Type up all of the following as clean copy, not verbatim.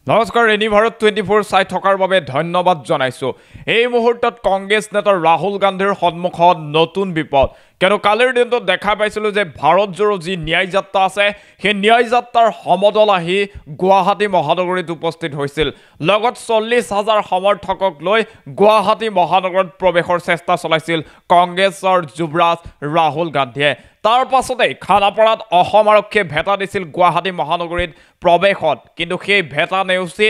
নমস্কাৰ এনি ভাৰত 24 চাই থকাৰ বাবে ধন্যবাদ জনাইছো। এই মুহূৰ্তত কংগ্ৰেছ নেতা ৰাহুল গান্ধীৰ সন্মুখত নতুন বিপদ। কিয়নো কালিৰ দিনটোত দেখা পাইছিলোঁ যে ভাৰত জোৰো যি ন্যায় যাত্ৰা আছে সেই ন্যায় যাত্ৰাৰ সমদল আহি গুৱাহাটী মহানগৰীত উপস্থিত হৈছিল। লগত 40,000 সমৰ্থকক লৈ গুৱাহাটী মহানগৰত প্ৰৱেশৰ চেষ্টা চলাইছিল কংগ্ৰেছৰ যুৱৰাজ ৰাহুল গান্ধীয়ে। তাৰ পাছতে খানাপাৰাত অসম আৰক্ষীয়ে ভেটা দিছিল গুৱাহাটী মহানগৰীত প্ৰৱেশত, কিন্তু সেই ভেটা নেওচি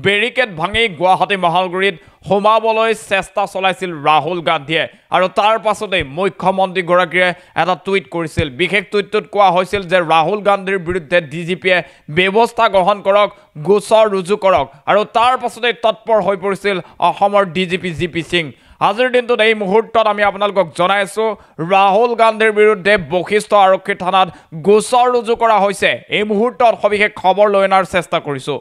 বেৰিকেড ভাঙি গুৱাহাটী মহানগৰীত সোমাবলৈ চেষ্টা চলাইছিল ৰাহুল গান্ধীয়ে। আৰু তাৰ পাছতে মুখ্যমন্ত্ৰীগৰাকীয়ে এটা টুইট কৰিছিল। বিশেষ টুইটটোত কোৱা হৈছিল যে ৰাহুল গান্ধীৰ বিৰুদ্ধে ডিজিপিয়ে ব্যৱস্থা গ্ৰহণ কৰক, গোচৰ ৰুজু কৰক। আৰু তাৰ পাছতে তৎপৰ হৈ পৰিছিল অসমৰ ডিজিপি জি.পি. সিং। আজিৰ দিনটোত এই মুহূৰ্তত আমি আপোনালোকক জনাই আছোঁ ৰাহুল গান্ধীৰ বিৰুদ্ধে বশিষ্ঠ আৰক্ষী থানাত গোচৰ ৰুজু কৰা হৈছে। এই মুহূৰ্তত সবিশেষ খবৰ লৈ অনাৰ চেষ্টা কৰিছোঁ।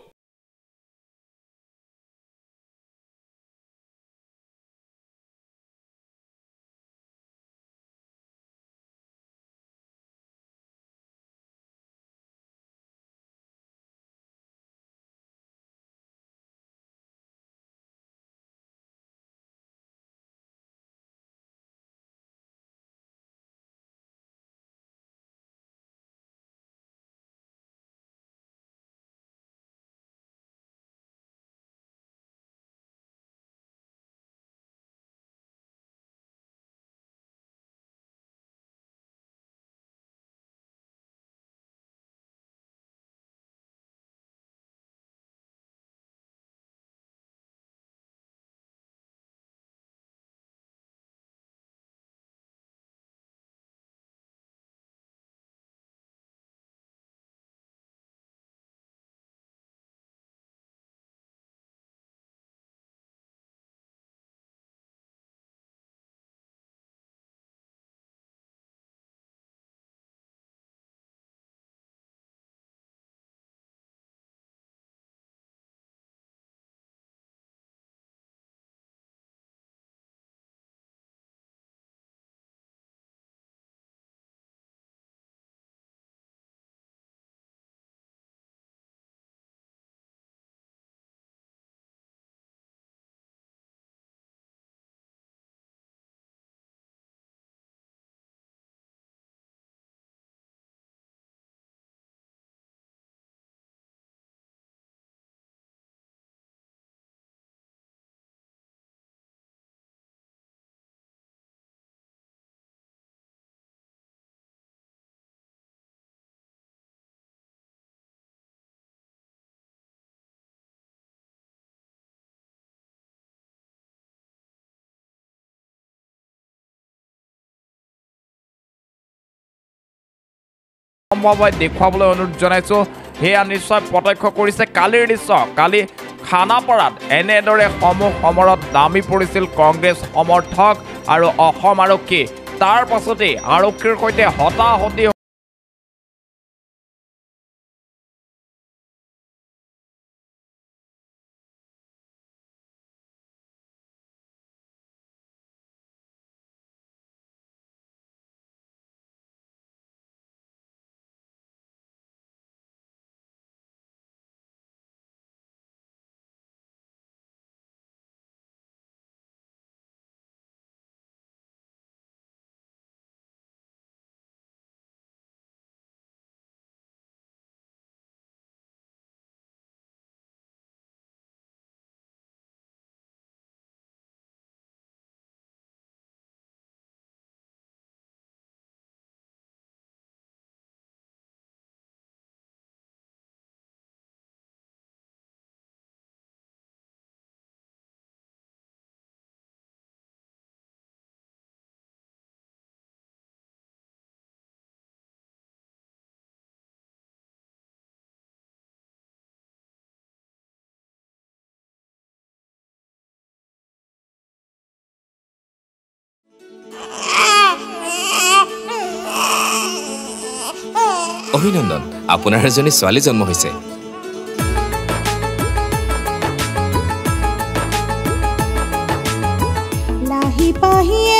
সম্ভৱ দেখুৱাবলৈ অনুৰোধ জনাইছোঁ। সেয়া নিশ্চয় প্ৰত্যক্ষ কৰিছে কালিৰ দৃশ্য। কালি খানাপাৰাত এনেদৰে সমূহ সমৰত নামি পৰিছিল কংগ্ৰেছ সমৰ্থক আৰু অসম আৰক্ষী। তাৰ পাছতেই আৰক্ষীৰ সৈতে হতাহতি অভিনন্দন, আপোনাৰ এজনী ছোৱালী জন্ম হৈছে। লাহি পাহিয়ে